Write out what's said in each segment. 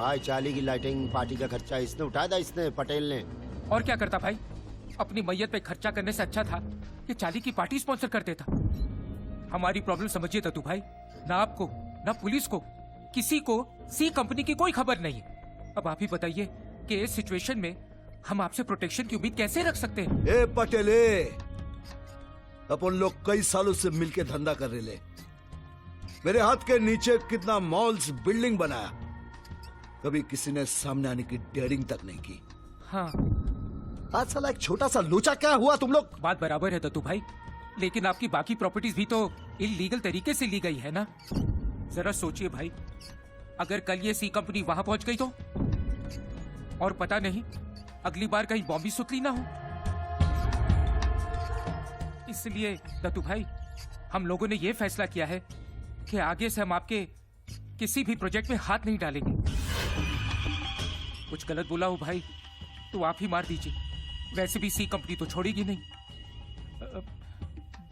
भाई चाली की लाइटिंग पार्टी का खर्चा इसने उठाया था, इसने पटेल ने। और क्या करता भाई, अपनी मैयत पे खर्चा करने से अच्छा था कि चाली की पार्टी स्पॉन्सर कर देता। हमारी प्रॉब्लम समझिए दत्तू भाई, ना आपको ना पुलिस को किसी को सी कंपनी की कोई खबर नहीं है। अब आप ही बताइए कि इस सिचुएशन में हम आपसे प्रोटेक्शन की उम्मीद कैसे रख सकते हैं? ए पटेले, अपन लोग कई सालों से मिलके धंधा कर रहे ले। मेरे हाथ के नीचे कितना मॉल्स बिल्डिंग बनाया, कभी किसी ने सामने आने की डेयरिंग तक नहीं की। हाँ, आज साला एक छोटा सा लोचा क्या हुआ तुम लोग? बात बराबर है दत्तू भाई, लेकिन आपकी बाकी प्रॉपर्टीज भी तो इलीगल तरीके से ली गई है ना। जरा सोचिए भाई, अगर कल ये सी कंपनी वहां पहुंच गई तो, और पता नहीं अगली बार कहीं बॉम्ब भी सुतली ना हो। इसलिए दत्तू भाई, हम लोगों ने ये फैसला किया है कि आगे से हम आपके किसी भी प्रोजेक्ट में हाथ नहीं डालेंगे। कुछ गलत बोला हो भाई तो आप ही मार दीजिए, वैसे भी सी कंपनी तो छोड़ेगी नहीं।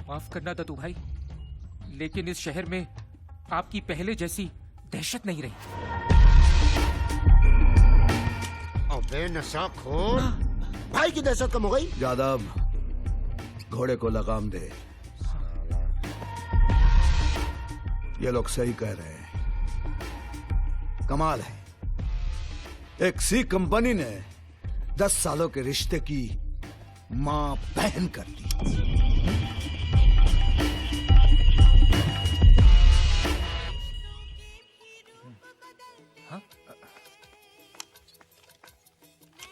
माफ करना दत्तू भाई, लेकिन इस शहर में आपकी पहले जैसी दहशत नहीं रही। अबे नशाखोर, भाई की दहशत कम हो गई। यादव, घोड़े को लगाम दे। ये लोग सही कह रहे हैं। कमाल है, एक सी कंपनी ने 10 सालों के रिश्ते की मां बहन कर दी।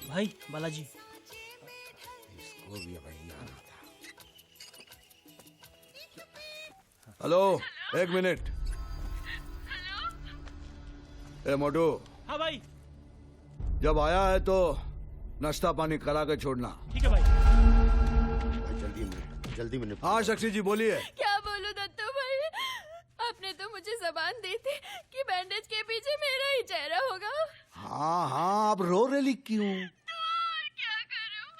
भाई बालाजी, इसको भी वही आना था। हेलो, एक मिनट। ए मोटू, हाँ भाई। जब आया है तो नाश्ता पानी करा के छोड़ना। ठीक है भाई। जल्दी में हाँ साक्षी जी बोलिए। क्या बोलूं दत्तू भाई, आपने तो मुझे जबान दी थी कि बैंडेज के पीछे मेरा ही चेहरा होगा। हाँ हाँ, अब रो रही क्यों? और क्या करूं,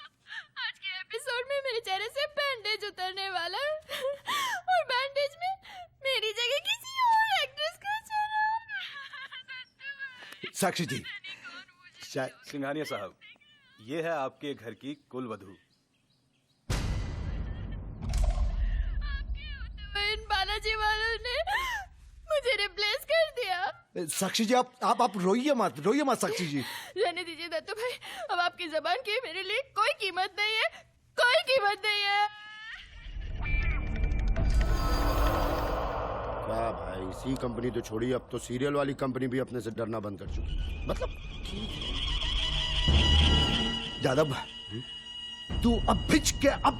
आज के एपिसोड में मेरे चेहरे से बैंडेज उतरने वाला है और बैंडेज में मेरी जगह किसी और एक्ट्रेस का चेहरा होगा। साक्षी जी, सिंघानिया साहब, ये है आपके घर की कुलवधू। इन बालाजी वालों ने मुझे रिप्लेस कर दिया। साक्षी जी आप रोइए मत साक्षी जी। रहने दीजिए दत्तू भाई, अब आपकी जबान की मेरे लिए कोई कीमत नहीं है, कोई कीमत नहीं है। क्या भाई, सी कंपनी तो छोड़ी, अब तो सीरियल वाली कंपनी भी अपने से डरना बंद कर चुकी। मतलब यादव, तू अब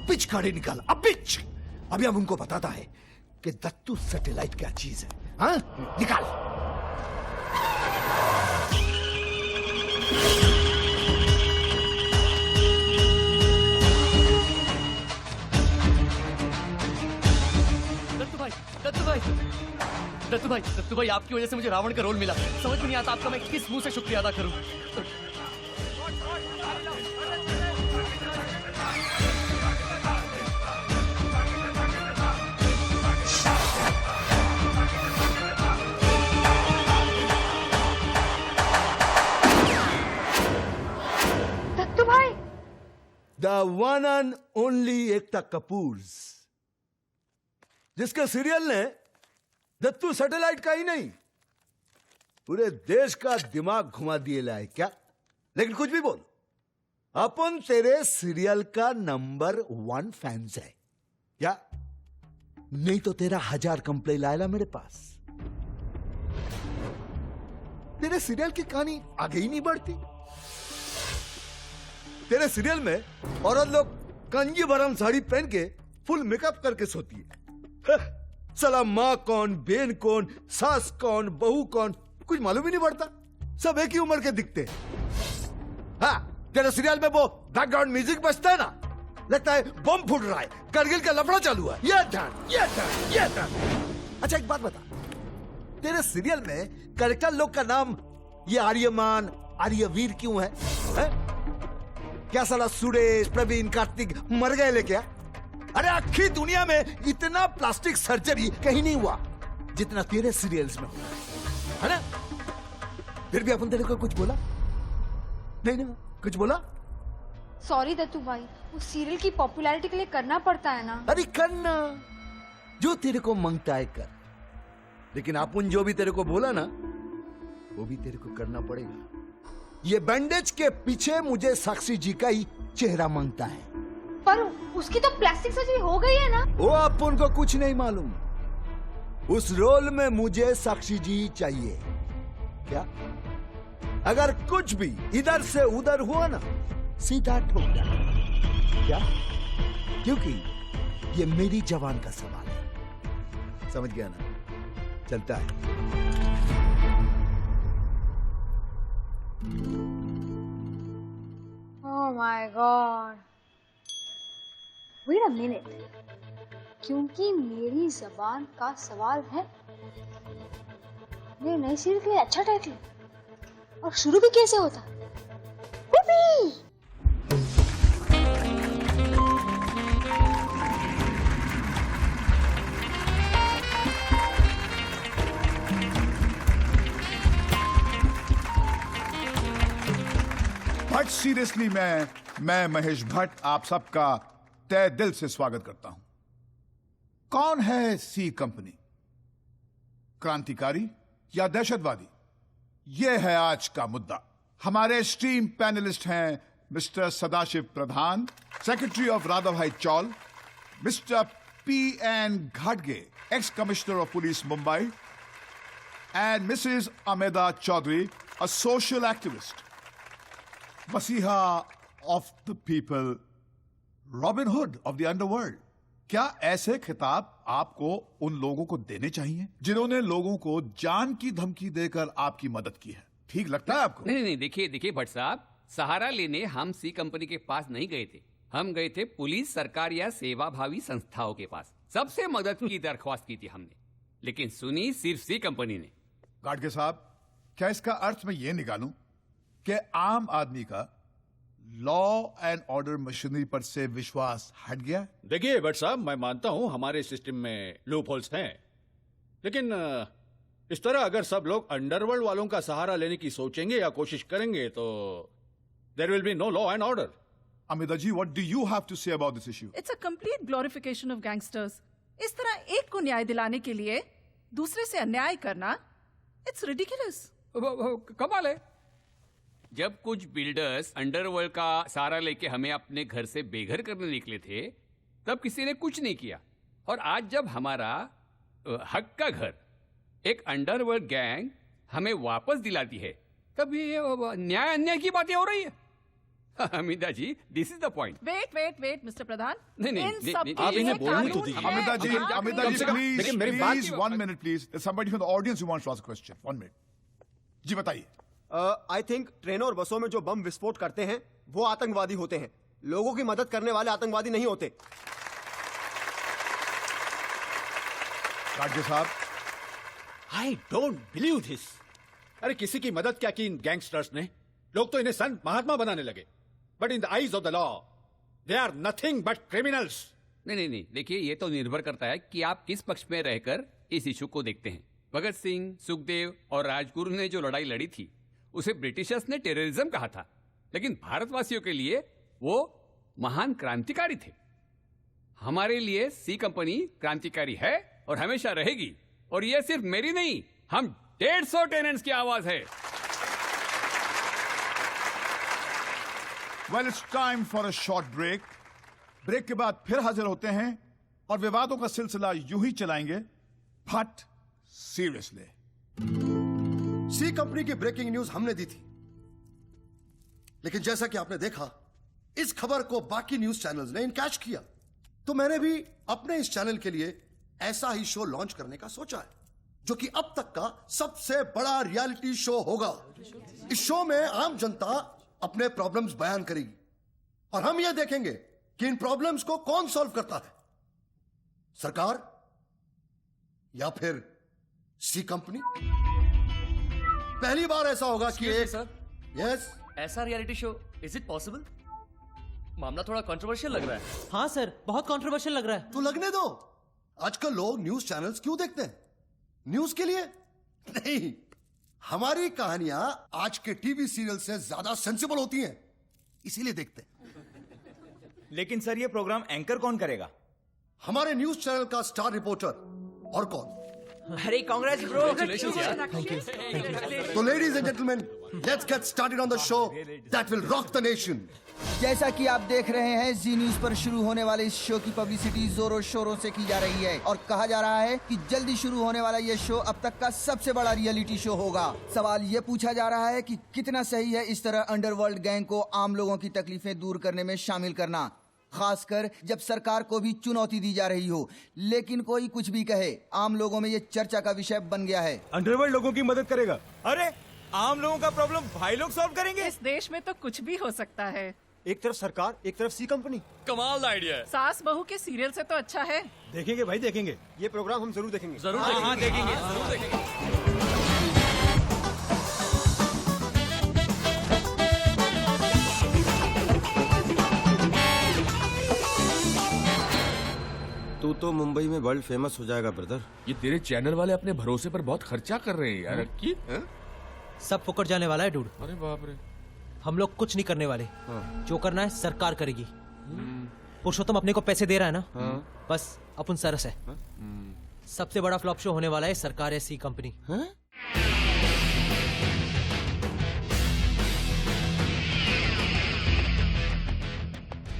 बिच गाड़ी निकाल, अब बिच। अभी हम उनको बताता है कि दत्तू सैटेलाइट क्या चीज है। हाँ, निकाल। दत्तू भाई, आपकी वजह से मुझे रावण का रोल मिला। समझ में नहीं आता आपका मैं किस मुंह से शुक्रिया अदा करूं। दत्तू भाई, the one and only Ekta Kapoor, जिसके सीरियल ने दत्तू सैटेलाइट का ही नहीं पूरे देश का दिमाग घुमा दिए लाए क्या। लेकिन कुछ भी बोल, अपन तेरे सीरियल का नंबर 1 फैंस है क्या? नहीं तो तेरा 1000 कंप्लेन लाएला मेरे पास। तेरे सीरियल की कहानी आगे ही नहीं बढ़ती। तेरे सीरियल में औरत लोग कंजी भरम साड़ी पहन के फुल मेकअप करके सोती है। साला माँ कौन, बेन कौन, सास कौन, बहू कौन, कुछ मालूम ही नहीं पड़ता। सब एक ही उम्र के दिखते हैं। हाँ, तेरे सीरियल में वो बैकग्राउंड म्यूजिक बजता है ना, लगता है बम फूट रहा है, करगिल का लफड़ा चालू है। ये अच्छा एक बात बता, तेरे सीरियल में कैरेक्टर लोग का नाम ये आर्यमान, आर्यवीर क्यों है? क्या साला सुरेश, प्रवीण, कार्तिक मर गए ले क्या? अरे आखिरी दुनिया में इतना प्लास्टिक सर्जरी कहीं नहीं हुआ जितना तेरे सीरियल्स में हुआ है ना। फिर भी अपन तेरे को कुछ बोला नहीं ना? कुछ बोला? सॉरी दत्तू भाई, वो सीरियल की पॉपुलैरिटी के लिए करना पड़ता है ना। अरे करना, जो तेरे को मांगता है कर, लेकिन अपन जो भी तेरे को बोला ना वो भी तेरे को करना पड़ेगा। ये बैंडेज के पीछे मुझे साक्षी जी का ही चेहरा मांगता है। पर उसकी तो प्लास्टिक सर्जरी हो गई है ना। वो अपन को कुछ नहीं मालूम। उस रोल में मुझे साक्षी जी चाहिए। क्या? अगर कुछ भी इधर से उधर हुआ ना, सीधा ठोक देना। क्या? क्योंकि ये मेरी जवान का सवाल है। समझ गया ना? चलता है। Oh my god, wait a minute, क्योंकि मेरी जबान का सवाल है। मेरे नए सीरियल के लिए अच्छा टाइटल, और शुरू भी कैसे होता? Whoopee! भट्ट सीरियसली मैं महेश भट्ट आप सबका तहे दिल से स्वागत करता हूं। कौन है सी कंपनी? क्रांतिकारी या दहशतवादी? यह है आज का मुद्दा। हमारे स्ट्रीम पैनलिस्ट हैं mister Sadashiv Pradhan, secretary of Radha Bhai chawl, mister P.N. घाटगे, ex commissioner of police Mumbai, and missus Ameda Chaudhary, a social activist, messiah of the people, Robin Hood of the underworld. क्या ऐसे खिताब आपको उन लोगों को देने चाहिए जिन्होंने लोगों को जान की धमकी देकर आपकी मदद की है? ठीक लगता है आपको? नहीं, देखिए भट्ट साहब, सहारा लेने हम सी कंपनी के पास नहीं गए थे। हम गए थे पुलिस, सरकार या सेवाभावी संस्थाओं के पास। सबसे मदद की दरख्वास्त की थी हमने, लेकिन सुनी सिर्फ सी कंपनी ने। गाडगे साहब, क्या इसका अर्थ मैं ये निकालूं कि आम आदमी का लॉ एंड ऑर्डर मशीनरी पर से विश्वास हट गया? देखिए भट्ट साहब, मैं मानता हूं हमारे सिस्टम में लूप होल्स हैं, लेकिन इस तरह अगर सब लोग अंडरवर्ल्ड वालों का सहारा लेने की सोचेंगे या कोशिश करेंगे तो there will be no law and order. Amita ji, what do you have to say about this issue? It's a complete glorification of gangsters. इस तरह एक को न्याय दिलाने के लिए दूसरे से अन्याय करना, इट्स रिडिकुलस। कमाल है। जब कुछ बिल्डर्स अंडरवर्ल्ड का सहारा लेके हमें अपने घर से बेघर करने निकले थे, तब किसी ने कुछ नहीं किया। और आज जब हमारा हक का घर एक अंडरवर्ल्ड गैंग हमें वापस दिलाती है, तब ये न्याय अन्याय की बातें हो रही है। Amita ji, this is the point. Wait mister Pradhan, नहीं, इन सब आप इन्हें बोलने तो दीजिए। अमिता जी, प्लीज, लेकिन मेरी बात- please, 1 minute, please. There's somebody from the audience who wants to ask a question. 1 minute. जी बताइए। आई थिंक ट्रेनों और बसों में जो बम विस्फोट करते हैं वो आतंकवादी होते हैं। लोगों की मदद करने वाले आतंकवादी नहीं होते। गाडगे साहब, आई डोंट बिलीव दिस। अरे किसी की मदद क्या की इन गैंगस्टर्स ने? लोग तो इन्हें संत महात्मा बनाने लगे, but in the eyes of the law they are nothing but criminals. नहीं, देखिए, ये तो निर्भर करता है कि आप किस पक्ष में रहकर इस इशू को देखते हैं। भगत सिंह, सुखदेव और राजगुरु ने जो लड़ाई लड़ी थी उसे ब्रिटिशर्स ने टेररिज्म कहा था, लेकिन भारतवासियों के लिए वो महान क्रांतिकारी थे। हमारे लिए सी कंपनी क्रांतिकारी है और हमेशा रहेगी। और ये सिर्फ मेरी नहीं, हम 150 टेनेंट्स की आवाज है। well, it's time for a short break. Break के बाद फिर हाजिर होते हैं और विवादों का सिलसिला यूं ही चलाएंगे। भट्ट सीरियसली। सी कंपनी की ब्रेकिंग न्यूज हमने दी थी, लेकिन जैसा कि आपने देखा, इस खबर को बाकी न्यूज चैनल्स ने इनकैश किया। तो मैंने भी अपने इस चैनल के लिए ऐसा ही शो लॉन्च करने का सोचा है, जो कि अब तक का सबसे बड़ा रियलिटी शो होगा। इस शो में आम जनता अपने प्रॉब्लम्स बयान करेगी और हम यह देखेंगे कि इन प्रॉब्लम्स को कौन सॉल्व करता है, सरकार या फिर सी कंपनी। पहली बार ऐसा होगा कि एक यस ऐसा reality show, is it possible? मामला थोड़ा कंट्रोवर्शियल लग रहा है। हाँ सर, बहुत कंट्रोवर्शियल लग रहा है। तो लगने दो। आजकल लोग न्यूज चैनल्स क्यों देखते हैं? न्यूज के लिए नहीं, हमारी कहानियां आज के टीवी सीरियल से ज्यादा सेंसिबल होती हैं, इसीलिए देखते हैं। लेकिन सर ये प्रोग्राम एंकर कौन करेगा? हमारे न्यूज चैनल का स्टार रिपोर्टर और कौन? अरे कांग्रेस ब्रो। तो ladies and gentleman, let's get started on the show that will rock the nation. जैसा कि आप देख रहे हैं, जी न्यूज पर शुरू होने वाले इस शो की पब्लिसिटी जोरों शोरों से की जा रही है और कहा जा रहा है कि जल्दी शुरू होने वाला ये शो अब तक का सबसे बड़ा रियलिटी शो होगा। सवाल ये पूछा जा रहा है कि कितना सही है इस तरह अंडरवर्ल्ड गैंग को आम लोगों की तकलीफें दूर करने में शामिल करना, खासकर जब सरकार को भी चुनौती दी जा रही हो। लेकिन कोई कुछ भी कहे, आम लोगों में ये चर्चा का विषय बन गया है। अंडरवर्ल्ड लोगों की मदद करेगा? अरे आम लोगों का प्रॉब्लम भाई लोग सॉल्व करेंगे। इस देश में तो कुछ भी हो सकता है। एक तरफ सरकार, एक तरफ सी कंपनी। कमाल आइडिया है। सास बहू के सीरियल से तो अच्छा है। देखेंगे भाई, देखेंगे। ये प्रोग्राम हम जरूर देखेंगे। जरूर देखेंगे, जरूर देखेंगे। तू तो मुंबई में वर्ल्ड फेमस हो जाएगा ब्रदर। ये तेरे चैनल वाले अपने भरोसे पर बहुत खर्चा कर रहे हैं यार। की सब फुकट जाने वाला है डूड। अरे बाप रे। हम लोग कुछ नहीं करने वाले। जो करना है सरकार करेगी। पुरुषोत्तम अपने को पैसे दे रहा है ना, बस अपन सरस है। सबसे बड़ा फ्लॉप शो होने वाला है सरकार है C company.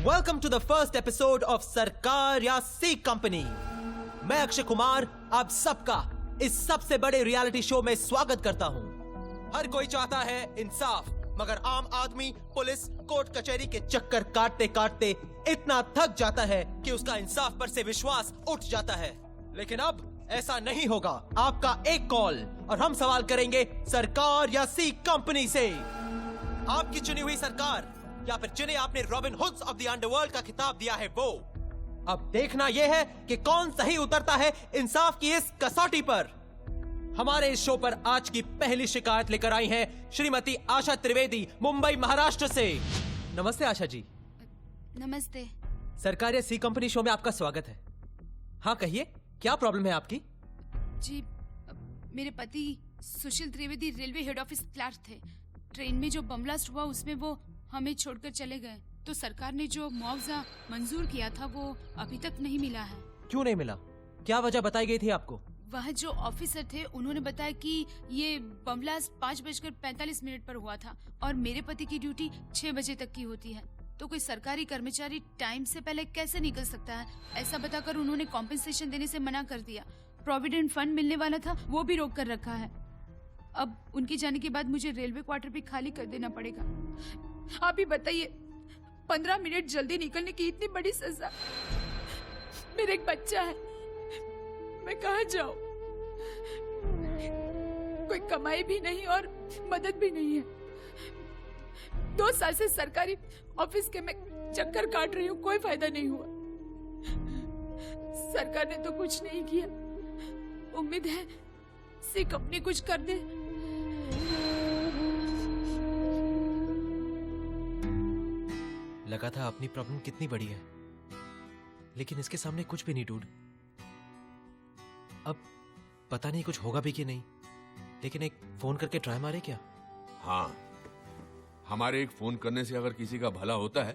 Welcome to the first episode of Sarkar या सी कंपनी। मैं अक्षय कुमार आप सबका इस सबसे बड़े रियलिटी शो में स्वागत करता हूं। हर कोई चाहता है इंसाफ, मगर आम आदमी पुलिस कोर्ट कचहरी के चक्कर काटते काटते इतना थक जाता है कि उसका इंसाफ पर से विश्वास उठ जाता है। लेकिन अब ऐसा नहीं होगा। आपका एक कॉल और हम सवाल करेंगे सरकार या सी कंपनी से। आपकी चुनी हुई सरकार या फिर जिन्हें आपने robin hoods of the underworld का खिताब दिया है वो। अब देखना यह है कि कौन सही उतरता है इंसाफ की इस कसौटी पर। हमारे इस शो पर आज की पहली शिकायत लेकर आई हैं श्रीमती आशा त्रिवेदी, मुंबई महाराष्ट्र से। नमस्ते आशा जी। नमस्ते। सरकारी सी कंपनी शो में आपका स्वागत है। हाँ कहिए, क्या प्रॉब्लम है आपकी? जी, मेरे पति Sushil Trivedi railway head office clerk थे। ट्रेन में जो बम ब्लास्ट हुआ उसमें वो हमें छोड़कर चले गए, तो सरकार ने जो मुआवजा मंजूर किया था वो अभी तक नहीं मिला है। क्यों नहीं मिला? क्या वजह बताई गई थी आपको? वह जो ऑफिसर थे उन्होंने बताया कि ये बम ब्लास्ट 5:45 पर हुआ था और मेरे पति की ड्यूटी 6 बजे तक की होती है, तो कोई सरकारी कर्मचारी टाइम से पहले कैसे निकल सकता है? ऐसा बताकर उन्होंने कॉम्पेंसेशन देने से मना कर दिया। प्रोविडेंट फंड मिलने वाला था वो भी रोक कर रखा है। अब उनके जाने के बाद मुझे रेलवे क्वार्टर भी खाली कर देना पड़ेगा। आप ही बताइए, 15 मिनट जल्दी निकलने की इतनी बड़ी सजा। मेरा एक बच्चा है, मैं कहाँ जाऊं? कोई कमाई भी नहीं और मदद भी नहीं है। 2 साल से सरकारी ऑफिस के मैं चक्कर काट रही हूँ, कोई फायदा नहीं हुआ। सरकार ने तो कुछ नहीं किया। उम्मीद है सी कंपनी कुछ कर दे। लगा था अपनी प्रॉब्लम कितनी बड़ी है, लेकिन इसके सामने कुछ भी नहीं डूड। अब पता नहीं कुछ होगा भी कि नहीं, लेकिन एक फोन करके ट्राई मारे क्या? हाँ, हमारे एक फोन करने से अगर किसी का भला होता है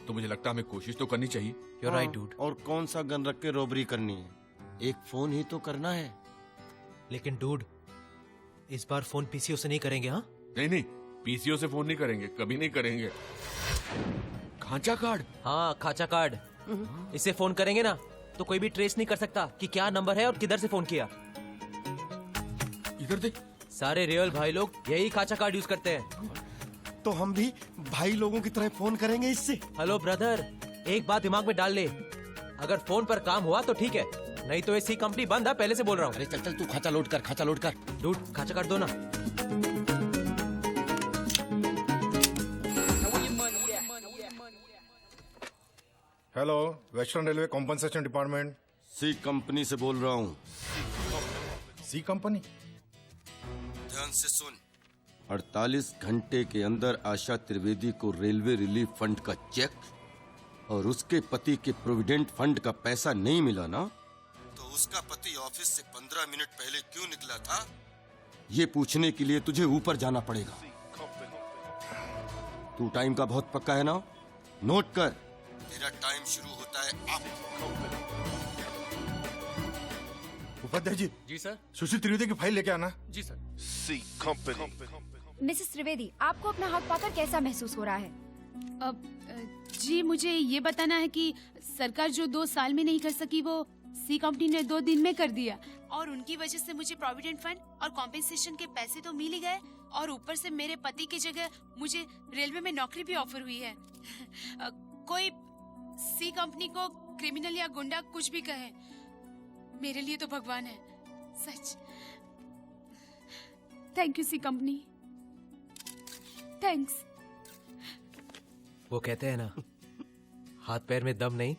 तो मुझे लगता है हमें कोशिश तो करनी चाहिए। You're right, dude. और कौन सा गन रख के रॉबरी करनी है? एक फोन ही तो करना है। लेकिन डूड, इस बार फोन पीसीओ से नहीं करेंगे। हाँ नहीं, पीसीओ से फोन नहीं करेंगे, कभी नहीं करेंगे। खांचा कार्ड? हाँ, खांचा कार्ड। इसे फोन करेंगे ना तो कोई भी ट्रेस नहीं कर सकता कि क्या नंबर है और किधर से फोन किया। इधर देख, सारे रियल भाई लोग यही खांचा कार्ड यूज करते हैं। तो हम भी भाई लोगों की तरह फोन करेंगे इससे। हेलो ब्रदर, एक बात दिमाग में डाल ले, अगर फोन पर काम हुआ तो ठीक है, नहीं तो ऐसी कंपनी बंद है, पहले से बोल रहा हूँ। अरे चल तू खांचा लोड कर, खांचा लोड कर। डूड, खांचा कार्ड दो ना। Hello, western railway compensation department. C company से बोल रहा हूँ। C company? ध्यान से सुन। 48 घंटे के अंदर आशा त्रिवेदी को रेलवे रिलीफ फंड का चेक और उसके पति के प्रोविडेंट फंड का पैसा नहीं मिला ना, तो उसका पति ऑफिस से 15 मिनट पहले क्यों निकला था ये पूछने के लिए तुझे ऊपर जाना पड़ेगा। तू टाइम का बहुत पक्का है ना? नोट कर, तेरा टाइम शुरू होता है अब। उपाध्याय जी। जी सर। सुशील त्रिवेदी की फाइल लेके आना। जी सर। सी कंपनी। मिसेस त्रिवेदी, आपको अपना हक पाकर कैसा महसूस हो रहा है? जी मुझे ये बताना है कि सरकार जो 2 साल में नहीं कर सकी वो सी कंपनी ने 2 दिन में कर दिया, और उनकी वजह से मुझे प्रोविडेंट फंड और कॉम्पेंसेशन के पैसे तो मिल ही गए, और ऊपर से मेरे पति की जगह मुझे रेलवे में नौकरी भी ऑफर हुई है। कोई सी कंपनी को क्रिमिनल या गुंडा कुछ भी कहे, मेरे लिए तो भगवान है, सच। Thank you C company, thanks. वो कहते हैं ना, हाथ पैर में दम नहीं,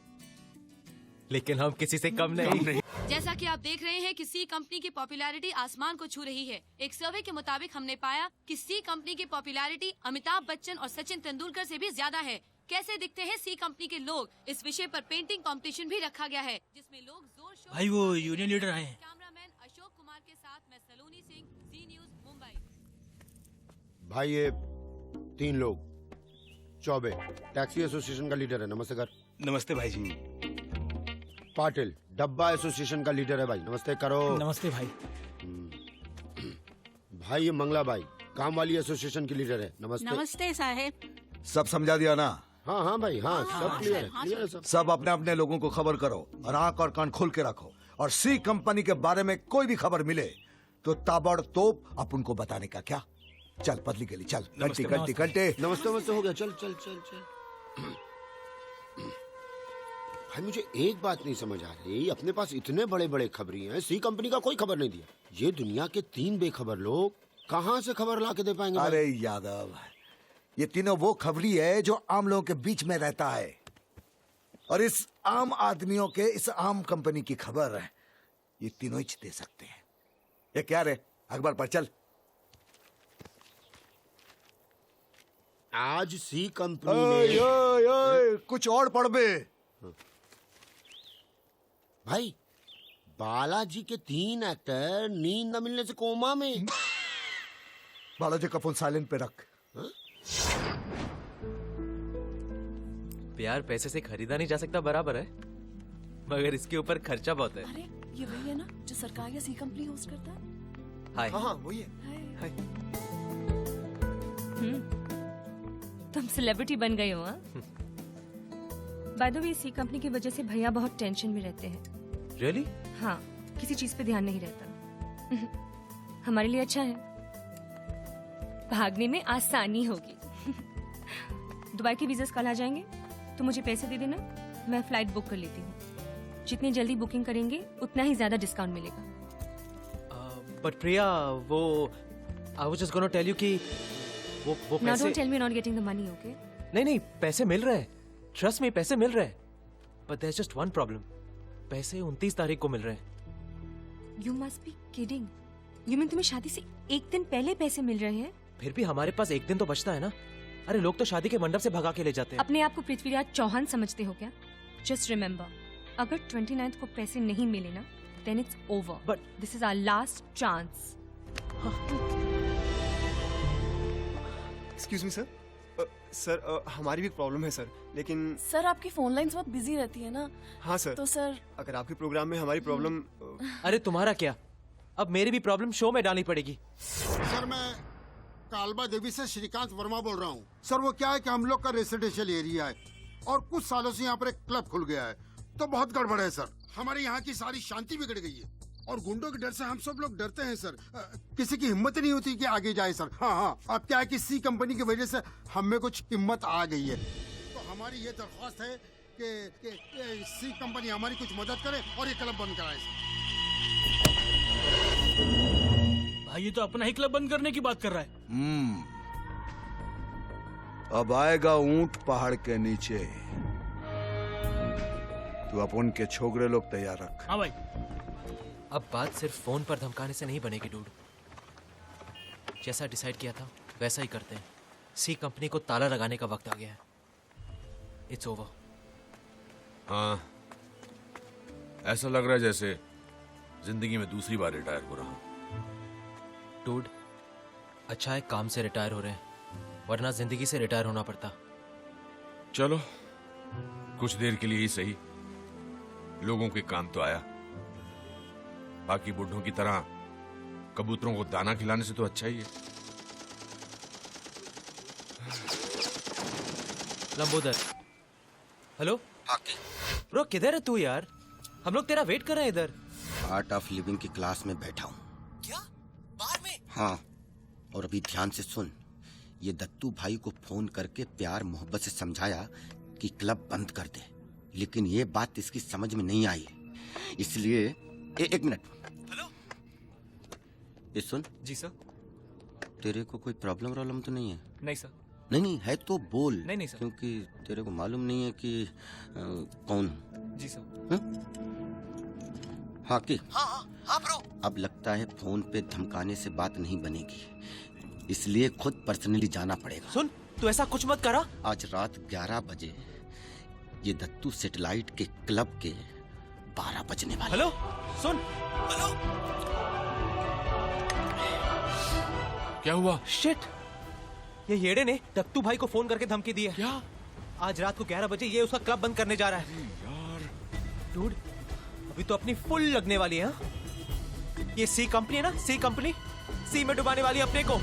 लेकिन हम किसी से कम नहीं। जैसा कि आप देख रहे हैं कि सी कंपनी की पॉपुलैरिटी आसमान को छू रही है। एक सर्वे के मुताबिक हमने पाया कि सी कंपनी की पॉपुलैरिटी अमिताभ बच्चन और सचिन तेंदुलकर से भी ज्यादा है। कैसे दिखते हैं सी कंपनी के लोग, इस विषय पर पेंटिंग कंपटीशन भी रखा गया है, जिसमें लोग जोर शोर। भाई वो यूनियन लीडर आए हैं। कैमरामैन अशोक कुमार के साथ मैं सलोनी सिंह, जी न्यूज मुंबई। भाई ये 3 लोग, चौबे टैक्सी एसोसिएशन का लीडर है, नमस्ते कर। नमस्ते भाई जी। पाटिल डब्बा एसोसिएशन का लीडर है भाई, नमस्ते करो। नमस्ते भाई। भाई ये मंगला भाई काम वाली एसोसिएशन की लीडर है, नमस्ते। नमस्ते साहेब। सब समझा दिया ना? हाँ हाँ भाई हाँ, सब क्लियर है, क्लियर है सब। सब अपने अपने लोगों को खबर करो और आंख और कान खोल के रखो, और सी कंपनी के बारे में कोई भी खबर मिले तो ताबड़तोब अपन को बताने का। क्या? चल पतली गली चल। घंटी घंटी घंटे। नमस्ते नमस्ते हो गया, चल चल चल चल। भाई मुझे एक बात नहीं समझ आ रही, अपने पास इतने बड़े बड़े खबरी हैं, सी कंपनी का कोई खबर नहीं दिया। ये दुनिया के 3 बेखबर लोग कहाँ से खबर ला के दे पाएंगे? अरे यादव, ये तीनों वो खबरी है जो आम लोगों के बीच में रहता है, और इस आम आदमियों के इस आम कंपनी की खबर ये तीनों ही दे सकते हैं। ये क्या रे, अखबार पर चल। आज सी कंपनी ओए, ने ओए, ओए, कुछ और पढ़ बे। भाई बालाजी के 3 एक्टर नींद न मिलने से कोमा में। बालाजी का फोन साइलेंट पे रख। प्यार पैसे से खरीदा नहीं जा सकता, बराबर है, मगर इसके ऊपर खर्चा बहुत है। अरे ये वही है ना जो सरकार या सी कंपनी होस्ट करता है? हाय। हाँ वही है। तुम सेलिब्रिटी बन गए हो? By the way, C company की वजह से भैया बहुत टेंशन में रहते हैं। रियली? हाँ, किसी चीज पे ध्यान नहीं रहता। हमारे लिए अच्छा है, भागने में आसानी होगी। दुबई के वीज़ा कल आ जाएंगे, तो मुझे पैसे दे देना, मैं फ्लाइट बुक कर लेती हूँ। जितनी जल्दी बुकिंग करेंगे उतना ही ज्यादा डिस्काउंट मिलेगा। बट प्रिया, वो I was just gonna tell you कि वो Now पैसे। don't tell me you're not getting the money, okay? नहीं नहीं, पैसे मिल रहे हैं, ट्रस्ट में पैसे मिल रहे हैं, but there is just one problem, पैसे 29 तारीख को मिल रहे हैं। You must be kidding. You mean तुम्हें शादी से 1 दिन पहले पैसे मिल रहे हैं? फिर भी हमारे पास 1 दिन तो बचता है ना। अरे लोग तो शादी के मंडप से भगा के ले जाते हैं। अपने आप को पृथ्वीराज चौहान समझते हो क्या? Just remember, अगर 29th को पैसे नहीं मिले ना, then it's over. But this is our last chance. Excuse me sir. Sir हमारी भी प्रॉब्लम है सर, लेकिन सर आपकी फोन लाइंस बहुत बिजी रहती है ना। हाँ सर। तो सर अगर आपके प्रोग्राम में हमारी प्रॉब्लम। अरे तुम्हारा क्या, अब मेरी भी प्रॉब्लम शो में डालनी पड़ेगी। सर मैं कालबा देवी से श्रीकांत वर्मा बोल रहा हूँ। सर वो क्या है कि हम लोग का रेसिडेंशियल एरिया है और कुछ सालों से यहाँ पर एक क्लब खुल गया है, तो बहुत गड़बड़ है सर। हमारे यहाँ की सारी शांति बिगड़ गई है और गुंडों के डर से हम सब लोग डरते हैं सर। किसी की हिम्मत नहीं होती कि आगे जाए सर। हाँ हाँ, अब क्या है कि सी कंपनी की वजह से हम में कुछ हिम्मत आ गई है, तो हमारी ये दरख्वास्त है कि सी कंपनी हमारी कुछ मदद करे और ये क्लब बंद कराए सर। भाई ये तो अपना ही क्लब बंद करने की बात कर रहा है। अब आएगा ऊंट पहाड़ के नीचे। तू अपन के छोकरे लोग तैयार रख। हाँ भाई। अब बात सिर्फ फोन पर धमकाने से नहीं बनेगी डूड। जैसा डिसाइड किया था वैसा ही करते हैं। सी कंपनी को ताला लगाने का वक्त आ गया है। It's over. हाँ, ऐसा लग रहा है जैसे जिंदगी में दूसरी बार रिटायर हो रहा हूं। डूड, अच्छा है काम से रिटायर हो रहे हैं, वरना जिंदगी से रिटायर होना पड़ता। चलो कुछ देर के लिए ही सही, लोगों के काम तो आया। बाकी बुढ़ों की तरह कबूतरों को दाना खिलाने से तो अच्छा ही है। लंबोदर, हेलो। ब्रो किधर है तू यार? हम लोग तेरा वेट कर रहे हैं इधर। आर्ट ऑफ लिविंग की क्लास में बैठा हूँ। क्या? बाहर में? हाँ, और अभी ध्यान से सुन। ये दत्तू भाई को फोन करके प्यार मोहब्बत से समझाया कि क्लब बंद कर दे, लेकिन ये बात इसकी समझ में नहीं आई, इसलिए एक मिनट। हेलो। ये सुन। जी सर। तेरे को कोई प्रॉब्लम तो नहीं है? नहीं सर। नहीं है तो बोल। नहीं सर। क्योंकि तेरे को मालूम नहीं है कि कौन हूँ। जी सर। हाँ की? हाँ ब्रो। अब लगता है फोन पे धमकाने से बात नहीं बनेगी, इसलिए खुद पर्सनली जाना पड़ेगा। सुन, तू ऐसा कुछ मत करा। आज रात 11 बजे ये दत्तू सैटेलाइट के क्लब के 12 बजने वाले। हेलो सुन। हेलो। क्या हुआ? शिट, ये येड़े ने दत्तू भाई को फोन करके धमकी दी है। क्या? आज रात को 11 बजे ये उसका क्लब बंद करने जा रहा है। यार डूड, अभी तो अपनी फुल लगने वाली है। ये सी कंपनी है ना, सी कंपनी, सी में डुबाने वाली अपने को।